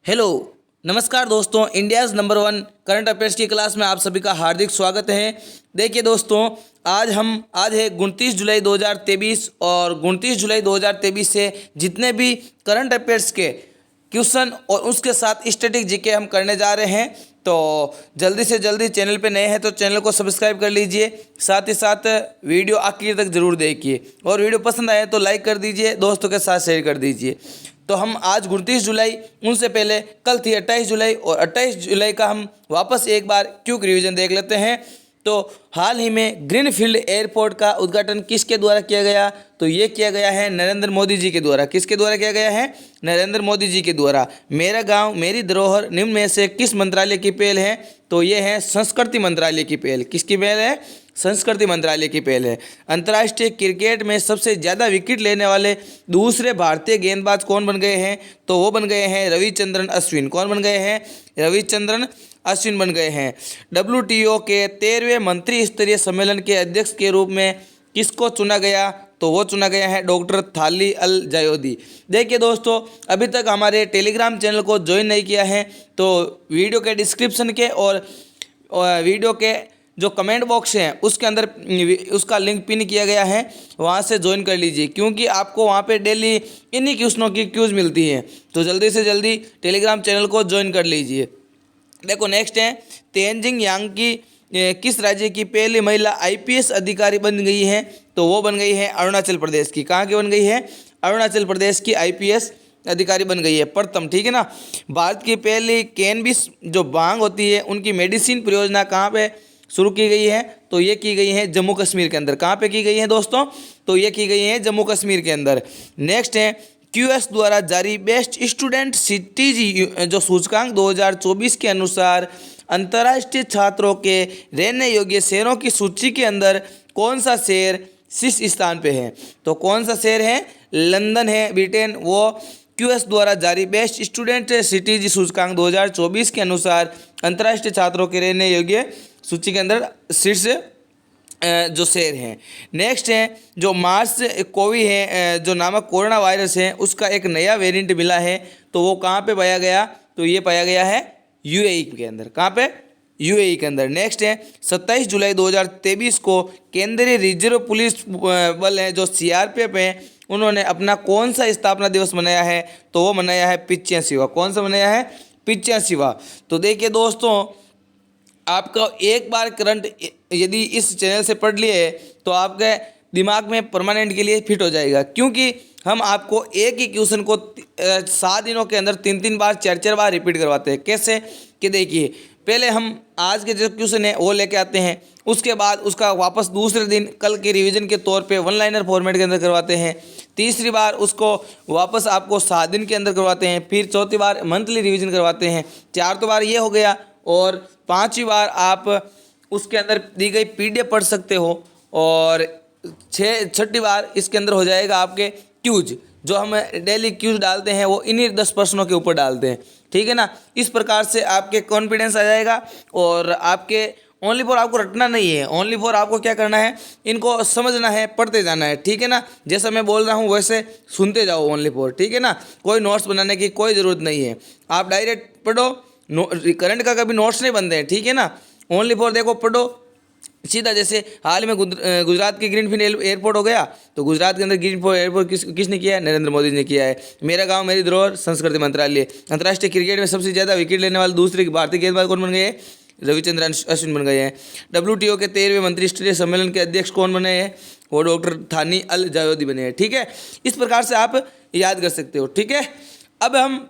Hello नमस्कार दोस्तों, India's number 1 current affairs की क्लास में आप सभी का हार्दिक स्वागत है। देखिए दोस्तों, आज है 29 जुलाई 2023 और 29 जुलाई 2023 से जितने भी करंट अफेयर्स के क्वेश्चन और उसके साथ स्टैटिक जीके हम करने जा रहे हैं। तो जल्दी से जल्दी चैनल पे नए हैं तो चैनल को सब्सक्राइब कर लीजिए, साथ ही साथ वीडियो आखिर तक ज़रूर देखिए और वीडियो पसंद आए तो लाइक कर दीजिए, दोस्तों के साथ शेयर कर दीजिए। तो हम आज 29 जुलाई, उनसे पहले कल थी 28 जुलाई और 28 जुलाई का हम वापस एक बार क्विक रिवीजन देख लेते हैं। तो हाल ही में ग्रीनफील्ड एयरपोर्ट का उद्घाटन किसके द्वारा किया गया? तो ये किया गया है नरेंद्र मोदी जी के द्वारा। किसके द्वारा किया गया है? नरेंद्र मोदी जी के द्वारा। मेरा गांव मेरी धरोहर निम्न में से किस मंत्रालय की पहल है? तो ये है संस्कृति मंत्रालय की पहल। किसकी पहल है? संस्कृति मंत्रालय की पहल है। अंतर्राष्ट्रीय क्रिकेट में सबसे ज़्यादा विकेट लेने वाले दूसरे भारतीय गेंदबाज कौन बन गए हैं? तो वो बन गए हैं रविचंद्रन अश्विन। कौन बन गए हैं? रविचंद्रन अश्विन बन गए हैं। WTO के 13वें मंत्री स्तरीय सम्मेलन के अध्यक्ष के रूप में किसको चुना गया? तो वो चुना गया है डॉक्टर थाली अल जायोदी। देखिए दोस्तों, अभी तक हमारे टेलीग्राम चैनल को ज्वाइन नहीं किया है तो वीडियो के डिस्क्रिप्शन के और वीडियो के जो कमेंट बॉक्स है उसके अंदर उसका लिंक पिन किया गया है, वहाँ से ज्वाइन कर लीजिए, क्योंकि आपको वहाँ पे डेली इन्हीं क्वेश्चनों की क्यूज मिलती है। तो जल्दी से जल्दी टेलीग्राम चैनल को ज्वाइन कर लीजिए। देखो नेक्स्ट है, तेंजिंग यांग की किस राज्य की पहली महिला IPS अधिकारी बन गई है? तो वो बन गई है अरुणाचल प्रदेश की। कहाँ की बन गई है? अरुणाचल प्रदेश की IPS अधिकारी बन गई है, प्रथम। ठीक है ना। भारत की पहली कैनबिस जो भांग होती है उनकी मेडिसिन परियोजना कहाँ पे शुरू की गई है? तो ये की गई है जम्मू कश्मीर के अंदर। कहाँ पे की गई है दोस्तों? तो ये की गई है जम्मू कश्मीर के अंदर। नेक्स्ट है, QS द्वारा जारी बेस्ट स्टूडेंट सिटीज जो सूचकांक 2024 के अनुसार अंतर्राष्ट्रीय छात्रों के रहने योग्य शहरों की सूची के अंदर कौन सा शहर शीर्ष स्थान पे है? तो कौन सा शहर है? लंदन है, ब्रिटेन। वो QS द्वारा जारी बेस्ट स्टूडेंट सिटीज सूचकांक 2024 के अनुसार अंतर्राष्ट्रीय छात्रों के रहने योग्य सूची के अंदर शीर्ष जो शहर हैं। नेक्स्ट है, जो मार्स कोवी है जो नामक कोरोना वायरस है उसका एक नया वेरिएंट मिला है, तो वो कहाँ पे पाया गया? तो ये पाया गया है UAE के अंदर। कहाँ पे? UAE के अंदर। नेक्स्ट है, 27 जुलाई 2023 को केंद्रीय रिजर्व पुलिस बल है जो CRPF है, उन्होंने अपना कौन सा स्थापना दिवस मनाया है? तो वो मनाया है 85वां। कौन सा मनाया है? 85वां। तो देखिए दोस्तों, आपका एक बार करंट यदि इस चैनल से पढ़ लिए तो आपके दिमाग में परमानेंट के लिए फिट हो जाएगा, क्योंकि हम आपको एक ही क्वेश्चन को 7 दिनों के अंदर 3-3 बार 4-4 बार रिपीट करवाते हैं। कैसे? कि देखिए, पहले हम आज के जो क्वेश्चन है वो लेके आते हैं, उसके बाद उसका वापस दूसरे दिन कल के रिवीजन के तौर पे 1 लाइनर फॉर्मेट के अंदर करवाते हैं। तीसरी बार उसको वापस आपको 7 दिन के अंदर करवाते हैं। फिर चौथी बार मंथली रिवीजन करवाते हैं। 4 बार ये हो गया और 5वीं बार आप उसके अंदर दी गई PDF पढ़ सकते हो और 6ठी बार इसके अंदर हो जाएगा आपके क्यूज। जो हम डेली क्यूज डालते हैं वो इन्हीं 10 प्रश्नों के ऊपर डालते हैं। ठीक है ना। इस प्रकार से आपके कॉन्फिडेंस आ जाएगा और आपके ओनली फॉर आपको रटना नहीं है, ओनली फॉर आपको क्या करना है? इनको समझना है, पढ़ते जाना है। ठीक है ना। जैसा मैं बोल रहा हूँ वैसे सुनते जाओ ओनली फॉर। ठीक है ना। कोई नोट्स बनाने की कोई ज़रूरत नहीं है, आप डायरेक्ट पढ़ो। करंट का कभी नोट्स नहीं बनते हैं। ठीक है ना। ओनली फॉर देखो, पढ़ो सीधा। जैसे हाल में गुजरात की ग्रीनफील्ड एयरपोर्ट हो गया, तो गुजरात के अंदर ग्रीनफील्ड एयरपोर्ट किसने किया है? नरेंद्र मोदी ने किया है। मेरा गांव मेरी धरोहर संस्कृति मंत्रालय। अंतर्राष्ट्रीय क्रिकेट में सबसे ज़्यादा विकेट लेने वाले दूसरे भारतीय गेंदबाज कौन बन गए? रविचंद्रन अश्विन बन गए हैं। WTO के 13वें मंत्रिस्तरीय सम्मेलन के अध्यक्ष कौन बने हैं? वो डॉक्टर थानी अल जायोदी बने हैं। ठीक है। इस प्रकार से आप याद कर सकते हो। ठीक है। अब हम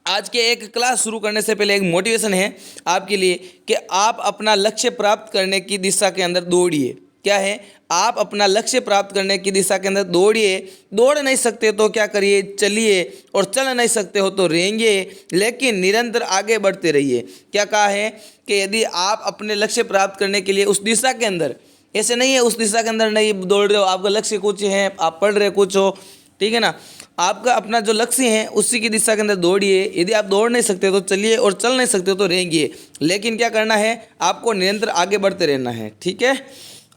आज के एक क्लास शुरू करने से पहले एक मोटिवेशन है आपके लिए कि आप अपना लक्ष्य प्राप्त करने की दिशा के अंदर दौड़िए। क्या है? आप अपना लक्ष्य प्राप्त करने की दिशा के अंदर दौड़िए। दौड़ नहीं सकते तो क्या करिए? चलिए। और चल नहीं सकते हो तो रेंगिए, लेकिन निरंतर आगे बढ़ते रहिए। क्या कहा है? कि यदि आप अपने लक्ष्य प्राप्त करने के लिए उस दिशा के अंदर, ऐसे नहीं है उस दिशा के अंदर नहीं दौड़ रहे हो, आपका लक्ष्य कुछ है, आप पढ़ रहे कुछ हो। ठीक है ना। आपका अपना जो लक्ष्य है उसी की दिशा के अंदर दौड़िए। यदि आप दौड़ नहीं सकते तो चलिए और चल नहीं सकते तो रेंगिए, लेकिन क्या करना है? आपको निरंतर आगे बढ़ते रहना है। ठीक है।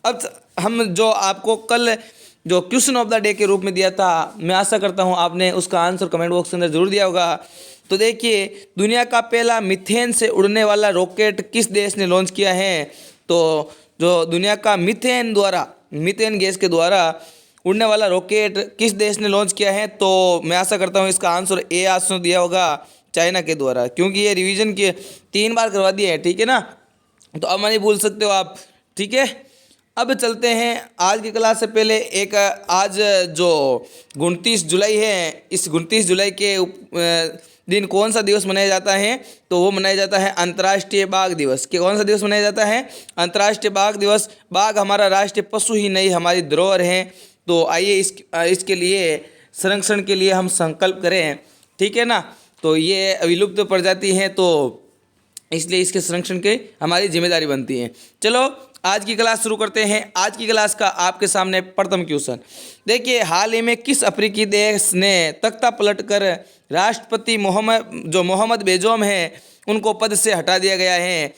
अब हम जो आपको कल जो क्वेश्चन ऑफ द डे के रूप में दिया था। मैं आशा करता हूँ आपने उसका आंसर कमेंट बॉक्स के अंदर जरूर दिया होगा। तो देखिए, दुनिया का पहला मीथेन से उड़ने वाला रॉकेट किस देश ने लॉन्च किया है? तो जो दुनिया का मीथेन गैस के द्वारा उड़ने वाला रॉकेट किस देश ने लॉन्च किया है? तो मैं आशा करता हूँ इसका आंसर ए आंसर दिया होगा, चाइना के द्वारा, क्योंकि ये रिवीजन के 3 बार करवा दिए हैं, ठीक है ना। तो अब नहीं भूल सकते हो आप, ठीक है। अब चलते हैं आज की क्लास से पहले आज जो 29 जुलाई है, इस 29 जुलाई के दिन कौन सा दिवस मनाया जाता है? तो वो मनाया जाता है अंतर्राष्ट्रीय बाघ दिवस। कि कौन सा दिवस मनाया जाता है? अंतर्राष्ट्रीय बाघ दिवस। बाघ हमारा राष्ट्रीय पशु ही नहीं, हमारी धरोहर है। तो आइए इसके लिए संरक्षण के लिए हम संकल्प करें, ठीक है ना। तो ये विलुप्त प्रजाति है, तो इसलिए इसके संरक्षण की हमारी जिम्मेदारी बनती है। चलो आज की क्लास शुरू करते हैं। आज की क्लास का आपके सामने प्रथम क्वेश्चन देखिए, हाल ही में किस अफ्रीकी देश ने तख्ता पलटकर राष्ट्रपति मोहम्मद बेजोम है उनको पद से हटा दिया गया है?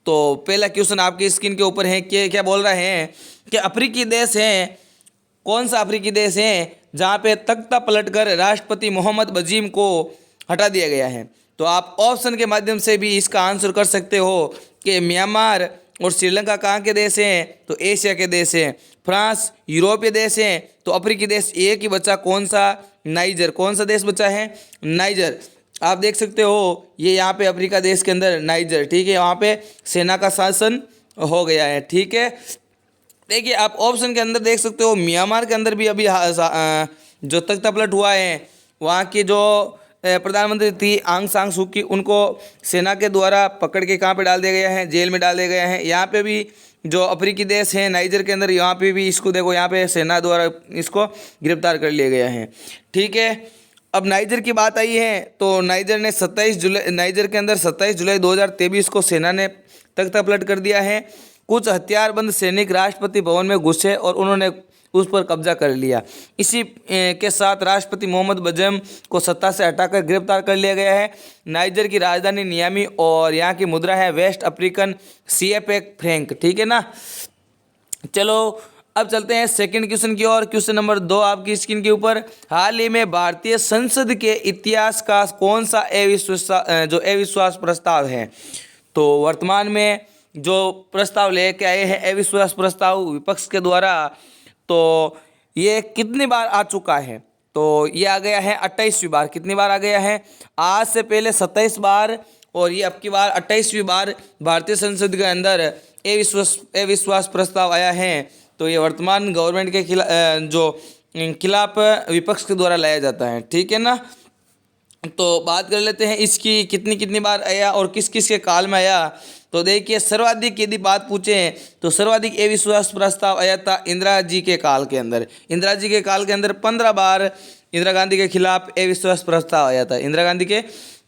तो पहला क्वेश्चन आपकी स्क्रीन के ऊपर है कि क्या बोल रहे हैं कि अफ्रीकी देश है, कौन सा अफ्रीकी देश है जहाँ पे तख्ता पलटकर राष्ट्रपति मोहम्मद बेजोम को हटा दिया गया है? तो आप ऑप्शन के माध्यम से भी इसका आंसर कर सकते हो कि म्यांमार और श्रीलंका कहाँ के देश हैं? तो एशिया के देश हैं। फ्रांस यूरोपीय देश हैं। तो अफ्रीकी देश एक ही बचा, कौन सा? नाइजर। कौन सा देश बचा है? नाइजर। आप देख सकते हो ये यहाँ पे अफ्रीका देश के अंदर नाइजर, ठीक है, वहाँ पे सेना का शासन हो गया है, ठीक है। देखिए आप ऑप्शन के अंदर देख सकते हो म्यांमार के अंदर भी अभी जो तख्ता पलट हुआ है, वहाँ की जो प्रधानमंत्री थी आंग सान सू की, उनको सेना के द्वारा पकड़ के कहाँ पे डाल दिया गया है? जेल में डाल दिया गया है। यहाँ पे भी जो अफ्रीकी देश है नाइजर के अंदर, यहाँ पे भी इसको देखो, यहाँ पे सेना द्वारा इसको गिरफ्तार कर लिया गया है, ठीक है। अब नाइजर की बात आई है तो नाइजर के अंदर 27 जुलाई 2023 को सेना ने तख्ता पलट कर दिया है। कुछ हथियारबंद सैनिक राष्ट्रपति भवन में घुसे और उन्होंने उस पर कब्जा कर लिया। इसी के साथ राष्ट्रपति मोहम्मद बेजोम को सत्ता से हटाकर गिरफ्तार कर लिया गया है। नाइजर की राजधानी नियामी और यहाँ की मुद्रा है वेस्ट अफ्रीकन CFA फ्रैंक, ठीक है ना। चलो अब चलते हैं सेकंड क्वेश्चन की ओर। क्वेश्चन नंबर 2 आपकी स्क्रीन के ऊपर, हाल ही में भारतीय संसद के इतिहास का कौन सा अविश्वास प्रस्ताव है? तो वर्तमान में जो प्रस्ताव लेके आए हैं अविश्वास प्रस्ताव विपक्ष के द्वारा, तो ये कितनी बार आ चुका है? तो ये आ गया है 28वीं बार। कितनी बार आ गया है? आज से पहले 27 बार और ये अब की बार 28वीं बार भारतीय संसद के अंदर अविश्वास प्रस्ताव आया है। तो ये वर्तमान गवर्नमेंट के खिलाफ विपक्ष के द्वारा लाया जाता है, ठीक है ना। तो बात कर लेते हैं इसकी कितनी बार आया और किस किस के काल में आया। तो देखिए सर्वाधिक यदि बात पूछें तो सर्वाधिक अविश्वास प्रस्ताव आया था इंदिरा जी के काल के अंदर। इंदिरा जी के काल के अंदर 15 बार इंदिरा गांधी के खिलाफ अविश्वास प्रस्ताव आया था। इंदिरा गांधी के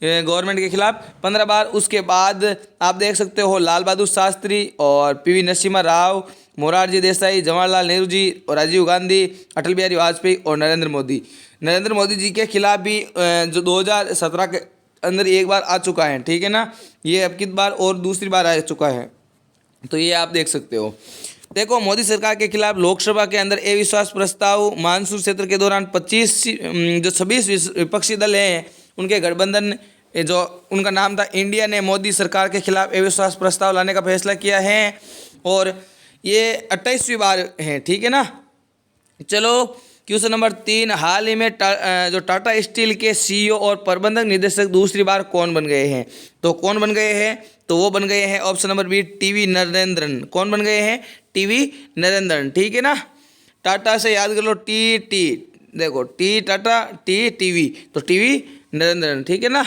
गवर्नमेंट के खिलाफ 15 बार। उसके बाद आप देख सकते हो लाल बहादुर शास्त्री और PV नरसिम्हा राव, मोरारजी देसाई, जवाहरलाल नेहरू जी और राजीव गांधी, अटल बिहारी वाजपेयी और नरेंद्र मोदी जी के खिलाफ भी जो 2017 के अंदर एक बार आ चुका है, ठीक है ना। ये अब की बार और दूसरी बार आ चुका है, तो ये आप देख सकते हो। देखो मोदी सरकार के खिलाफ लोकसभा के अंदर अविश्वास प्रस्ताव मानसून सत्र के दौरान 26 विपक्षी दल हैं उनके गठबंधन जो उनका नाम था इंडिया ने मोदी सरकार के खिलाफ अविश्वास प्रस्ताव लाने का फैसला किया है और ये 28वीं बार है, ठीक है ना। चलो क्वेश्चन नंबर 3, हाल ही में जो टाटा स्टील के CEO और प्रबंधक निदेशक दूसरी बार कौन बन गए हैं? तो कौन बन गए हैं? तो वो बन गए हैं option number B TV Narendran. कौन बन गए हैं? TV नरेंद्रन, ठीक है ना। टाटा से याद कर लो टी देखो टी टाटा TV तो TV नरेंद्रन, ठीक है ना।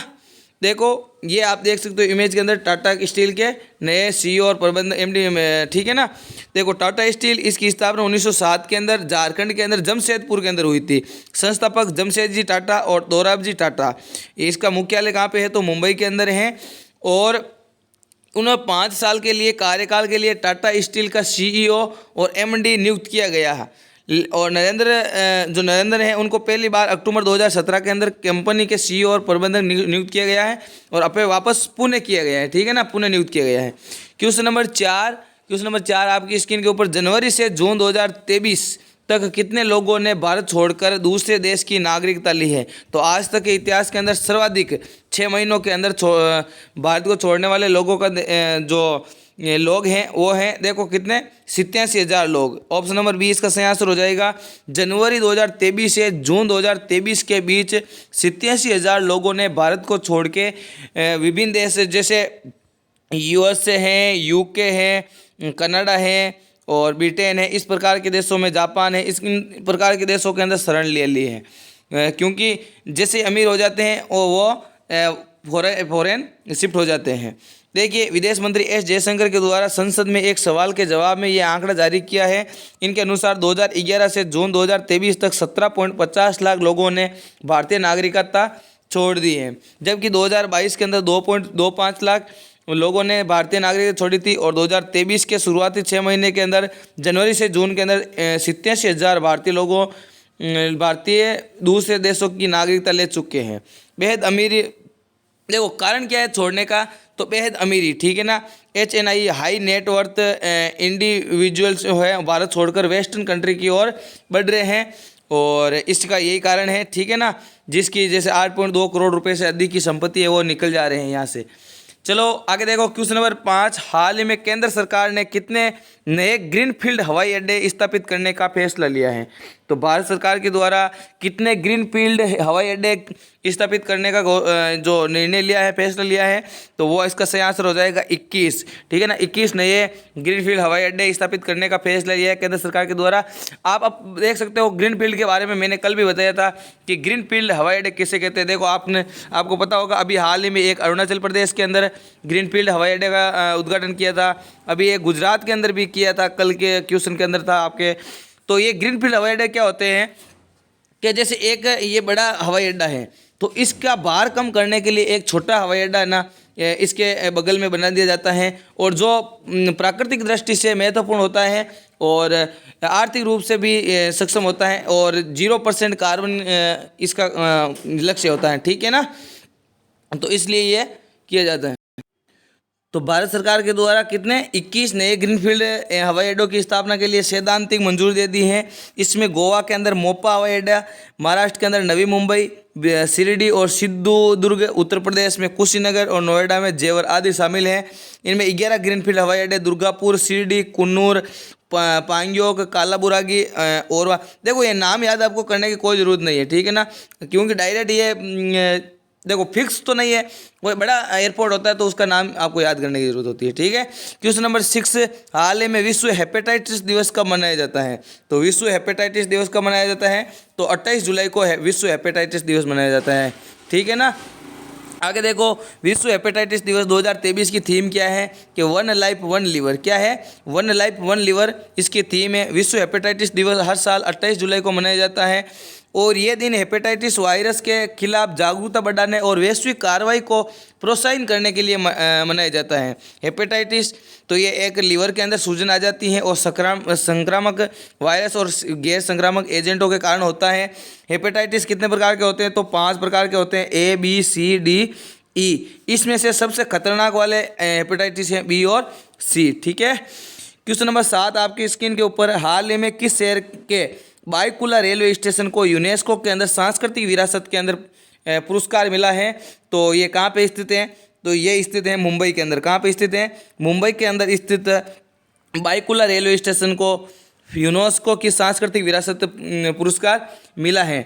देखो ये आप देख सकते हो इमेज के अंदर टाटा स्टील के नए CEO और प्रबंधक MD में, ठीक है ना। देखो टाटा स्टील इसकी स्थापना 1907 के अंदर झारखंड के अंदर जमशेदपुर के अंदर हुई थी। संस्थापक जमशेदजी टाटा और दोराबजी टाटा। इसका मुख्यालय कहाँ पे है? तो मुंबई के अंदर है। और उन्हें 5 साल के लिए कार्यकाल के लिए टाटा स्टील का CEO और MD नियुक्त किया गया है। और नरेंद्र हैं उनको पहली बार अक्टूबर 2017 के अंदर कंपनी के CEO और प्रबंधक नियुक्त किया गया है और अब वापस पुणे किया गया है, ठीक है ना, पुणे नियुक्त किया गया है। क्वेश्चन नंबर 4 आपकी स्क्रीन के ऊपर, जनवरी से जून 2023 तक कितने लोगों ने भारत छोड़कर दूसरे देश की नागरिकता ली है? तो आज तक के इतिहास के अंदर सर्वाधिक 6 महीनों के अंदर भारत को छोड़ने वाले लोगों का जो ये लोग हैं वो हैं, देखो कितने, 87,000 लोग। ऑप्शन नंबर 20 का सही आंसर हो जाएगा। जनवरी 2023 से जून 2023 के बीच 87,000 लोगों ने भारत को छोड़ के विभिन्न देश जैसे USA है, UK है, कनाडा है और ब्रिटेन है, इस प्रकार के देशों में, जापान है, इस इन प्रकार के देशों के अंदर शरण ले ली है। क्योंकि जैसे अमीर हो जाते हैं वो फॉरेन शिफ्ट हो जाते हैं। देखिए, विदेश मंत्री एस जयशंकर के द्वारा संसद में एक सवाल के जवाब में ये आंकड़ा जारी किया है। इनके अनुसार 2011 से जून 2023 तक 17.50 लाख लोगों ने भारतीय नागरिकता छोड़ दी है, जबकि 2022 के अंदर 2.25 लाख लोगों ने भारतीय नागरिकता छोड़ी थी और 2023 के शुरुआती 6 महीने के अंदर जनवरी से जून के अंदर 87,000 भारतीय दूसरे देशों की नागरिकता ले चुके हैं। बेहद अमीरी, देखो कारण क्या है छोड़ने का, तो बेहद अमीरी, ठीक है ना। HNI हाई नेटवर्थ इंडिविजुअल्स जो है भारत छोड़कर वेस्टर्न कंट्री की ओर बढ़ रहे हैं और इसका यही कारण है, ठीक है ना, जिसकी जैसे 8.2 करोड़ रुपए से अधिक की संपत्ति है वो निकल जा रहे हैं यहाँ से। चलो आगे देखो, क्वेश्चन नंबर 5, हाल ही में केंद्र सरकार ने कितने नए ग्रीनफील्ड हवाई अड्डे स्थापित करने का फैसला लिया है? तो भारत सरकार के द्वारा कितने ग्रीनफील्ड हवाई अड्डे स्थापित करने का जो निर्णय लिया है, फैसला लिया है, तो वो इसका सही आंसर हो जाएगा 21, ठीक है ना। 21 नए ग्रीनफील्ड हवाई अड्डे स्थापित करने का फैसला लिया है केंद्र सरकार के द्वारा। आप अब देख सकते हो ग्रीनफील्ड के बारे में मैंने कल भी बताया था कि ग्रीनफील्ड हवाई अड्डे किसे कहते हैं। देखो आपको पता होगा, अभी हाल ही में एक अरुणाचल प्रदेश के अंदर ग्रीनफील्ड हवाई अड्डे का उद्घाटन किया था, अभी एक गुजरात के अंदर भी किया था, कल के क्वेश्चन के अंदर था आपके। तो ये ग्रीनफील्ड हवाई अड्डे क्या होते हैं कि जैसे एक ये बड़ा हवाई अड्डा है तो इसका भार कम करने के लिए एक छोटा हवाई अड्डा है ना, इसके बगल में बना दिया जाता है और जो प्राकृतिक दृष्टि से महत्वपूर्ण होता है और आर्थिक रूप से भी सक्षम होता है और 0% कार्बन इसका लक्ष्य होता है, ठीक है ना। तो इसलिए ये किया जाता है। तो भारत सरकार के द्वारा कितने 21 नए ग्रीनफील्ड हवाई अड्डों की स्थापना के लिए सैद्धांतिक मंजूरी दे दी है। इसमें गोवा के अंदर मोपा हवाई अड्डा, महाराष्ट्र के अंदर नवी मुंबई, शिरडी और सिद्धुदुर्ग, उत्तर प्रदेश में कुशीनगर और नोएडा में जेवर आदि शामिल हैं। इनमें 11 ग्रीनफील्ड हवाई अड्डे दुर्गापुर, शिरडी, कुन्नूर, पांग्योंग, कालाबुरागी और देखो ये नाम याद आपको करने की कोई ज़रूरत नहीं है, ठीक है ना, क्योंकि डायरेक्ट ये देखो फिक्स तो नहीं है, कोई बड़ा एयरपोर्ट होता है तो उसका नाम आपको याद करने की जरूरत होती है, ठीक है। क्वेश्चन नंबर 6, हाल ही में विश्व हेपेटाइटिस दिवस कब मनाया जाता है? तो विश्व हेपेटाइटिस दिवस कब मनाया जाता है? तो 28 जुलाई को विश्व हेपेटाइटिस दिवस मनाया जाता है, ठीक है ना। आगे देखो, विश्व हेपेटाइटिस दिवस 2023 की थीम क्या है कि वन लाइफ वन लीवर। क्या है? वन लाइफ वन लीवर इसकी थीम है। विश्व हेपेटाइटिस दिवस हर साल 28 जुलाई को मनाया जाता है और ये दिन हेपेटाइटिस वायरस के खिलाफ जागरूकता बढ़ाने और वैश्विक कार्रवाई को प्रोत्साहित करने के लिए मनाया जाता है। हेपेटाइटिस तो ये एक लीवर के अंदर सूजन आ जाती है और संक्रामक वायरस और गैर संक्रामक एजेंटों के कारण होता है। हेपेटाइटिस कितने प्रकार के होते हैं? तो 5 प्रकार के होते हैं, A, B, C, D, E। इसमें से सबसे खतरनाक वाले हेपेटाइटिस हैं B और C, ठीक है। क्वेश्चन नंबर 7 आपकी स्क्रीन के ऊपर, हाल ही में किस शहर के बायकुला रेलवे स्टेशन को यूनेस्को के अंदर सांस्कृतिक विरासत के अंदर पुरस्कार मिला है? तो ये कहाँ पे स्थित है? तो ये स्थित है मुंबई के अंदर। कहाँ पे स्थित है? मुंबई के अंदर स्थित बायकुला रेलवे स्टेशन को यूनेस्को की सांस्कृतिक विरासत पुरस्कार मिला है।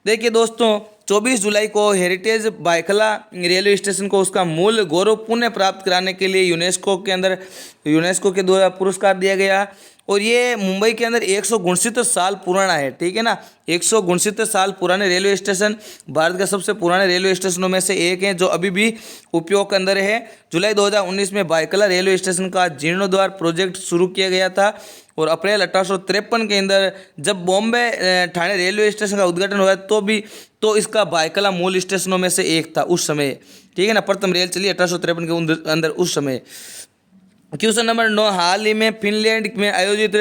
देखिए दोस्तों, 24 जुलाई को हेरिटेज बायकुला रेलवे स्टेशन को उसका मूल गौरव पुनः प्राप्त कराने के लिए यूनेस्को के द्वारा पुरस्कार दिया गया और ये मुंबई के अंदर 169 साल पुराना है, ठीक है ना। 169 साल पुराने रेलवे स्टेशन भारत का सबसे पुराने रेलवे स्टेशनों में से एक है जो अभी भी उपयोग के अंदर है। जुलाई 2019 में बायकुला रेलवे स्टेशन का जीर्णोद्धार प्रोजेक्ट शुरू किया गया था और अप्रैल 1853 के अंदर जब बॉम्बे ठाणे रेलवे स्टेशन का उद्घाटन हुआ तो इसका बायकुला मूल स्टेशनों में से एक था उस समय, ठीक है ना। प्रथम रेल चली 1853 के अंदर उस समय। क्वेश्चन नंबर 9, हाल ही में फिनलैंड में आयोजित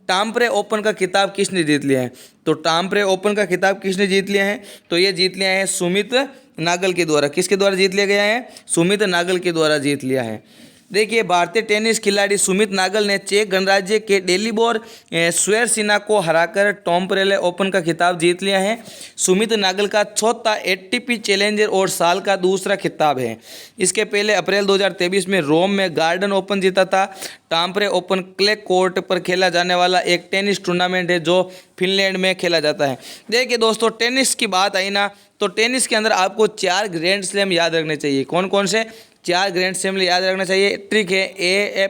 टाम्परे ओपन का खिताब किसने जीत लिया है? तो टाम्परे ओपन का खिताब किसने जीत लिया है? तो ये जीत लिया है सुमित नागल के द्वारा। किसके द्वारा जीत लिया गया है? सुमित नागल के द्वारा जीत लिया है। देखिए भारतीय टेनिस खिलाड़ी सुमित नागल ने चेक गणराज्य के डेलिबोर स्वेरसिना को हराकर टॉम्परेले ओपन का खिताब जीत लिया है। सुमित नागल का चौथा एटीपी चैलेंजर और साल का दूसरा खिताब है। इसके पहले अप्रैल 2023 में रोम में गार्डन ओपन जीता था। टाम्परे ओपन क्ले कोर्ट पर खेला जाने वाला एक टेनिस टूर्नामेंट है जो फिनलैंड में खेला जाता है। देखिए दोस्तों, टेनिस की बात आई ना, तो टेनिस के अंदर आपको 4 ग्रैंड स्लैम याद रखने चाहिए। कौन कौन से 4 ग्रैंड स्लैम याद रखना चाहिए? ट्रिक है ए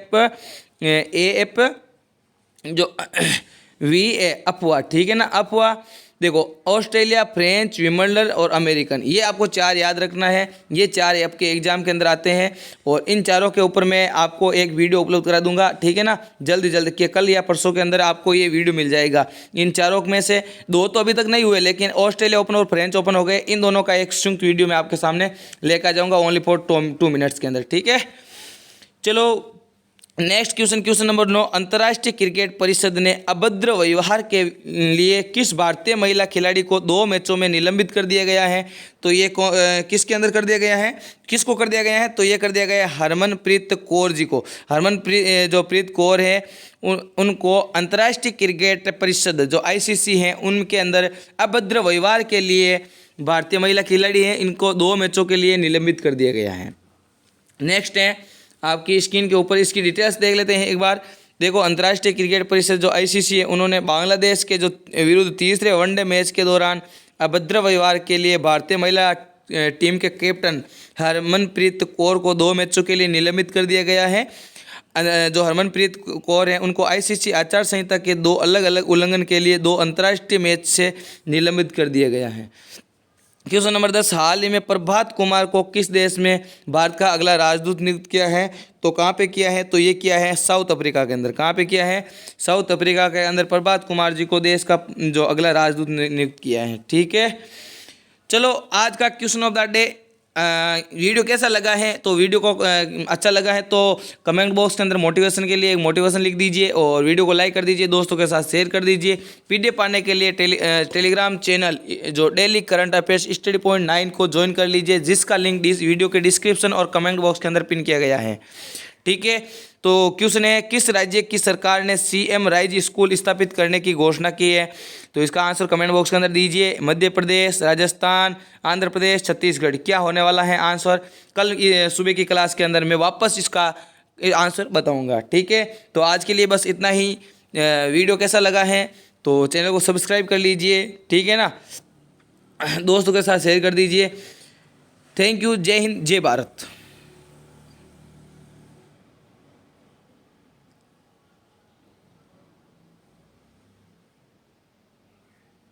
एफ जो VA अफवाह, ठीक है ना, अफवाह। देखो ऑस्ट्रेलिया, फ्रेंच, विंबलडन और अमेरिकन, ये आपको 4 याद रखना है। ये 4 आपके एग्जाम के अंदर आते हैं और इन चारों के ऊपर मैं आपको एक वीडियो उपलब्ध करा दूंगा, ठीक है ना, जल्द कि कल या परसों के अंदर आपको ये वीडियो मिल जाएगा। इन चारों में से 2 तो अभी तक नहीं हुए, लेकिन ऑस्ट्रेलिया ओपन और फ्रेंच ओपन हो गए। इन दोनों का एक संयुक्त वीडियो मैं आपके सामने लेकर जाऊँगा ओनली फॉर 2 मिनट्स के अंदर, ठीक है। चलो नेक्स्ट क्वेश्चन नंबर 9, अंतर्राष्ट्रीय क्रिकेट परिषद ने अभद्र व्यवहार के लिए किस भारतीय महिला खिलाड़ी को 2 मैचों में निलंबित कर दिया गया है? तो ये किसके अंदर कर दिया गया है, किसको कर दिया गया है? तो ये कर दिया गया है हरमनप्रीत कौर जी को। हरमनप्रीत कौर है, उनको अंतर्राष्ट्रीय क्रिकेट परिषद जो ICC है उनके अंदर अभद्र व्यवहार के लिए भारतीय महिला खिलाड़ी हैं, इनको 2 मैचों के लिए निलंबित कर दिया गया है। नेक्स्ट है आपकी स्क्रीन के ऊपर, इसकी डिटेल्स देख लेते हैं एक बार। देखो अंतर्राष्ट्रीय क्रिकेट परिषद जो ICC है, उन्होंने बांग्लादेश के जो विरुद्ध तीसरे वनडे मैच के दौरान अभद्र व्यवहार के लिए भारतीय महिला टीम के कैप्टन हरमनप्रीत कौर को 2 मैचों के लिए निलंबित कर दिया गया है। जो हरमनप्रीत कौर है उनको ICC आचार संहिता के 2 अलग अलग उल्लंघन के लिए 2 अंतर्राष्ट्रीय मैच से निलंबित कर दिया गया है। क्वेश्चन नंबर 10, हाल ही में प्रभात कुमार को किस देश में भारत का अगला राजदूत नियुक्त किया है? तो कहाँ पे किया है? तो ये किया है साउथ अफ्रीका के अंदर। कहाँ पे किया है? साउथ अफ्रीका के अंदर प्रभात कुमार जी को देश का जो अगला राजदूत नियुक्त किया है, ठीक है। चलो आज का question of the day, video कैसा लगा है? तो वीडियो को अच्छा लगा है तो कमेंट बॉक्स के अंदर मोटिवेशन के लिए एक मोटिवेशन लिख दीजिए और वीडियो को लाइक कर दीजिए, दोस्तों के साथ शेयर कर दीजिए। PDF पाने के लिए टेलीग्राम चैनल जो daily current affairs study point 9 को ज्वाइन कर लीजिए, जिसका लिंक इस वीडियो के डिस्क्रिप्शन और कमेंट बॉक्स के अंदर पिन किया गया है, ठीक है। तो क्वेश्चन है, किस राज्य की सरकार ने CM राइज स्कूल स्थापित करने की घोषणा की है? तो इसका आंसर कमेंट बॉक्स के अंदर दीजिए। मध्य प्रदेश, राजस्थान, आंध्र प्रदेश, छत्तीसगढ़। क्या होने वाला है आंसर? कल सुबह की क्लास के अंदर मैं वापस इसका आंसर बताऊंगा, ठीक है। तो आज के लिए बस इतना ही। वीडियो कैसा लगा है तो चैनल को सब्सक्राइब कर लीजिए, ठीक है ना, दोस्तों के साथ शेयर कर दीजिए। Thank you. जय हिंद, जय भारत।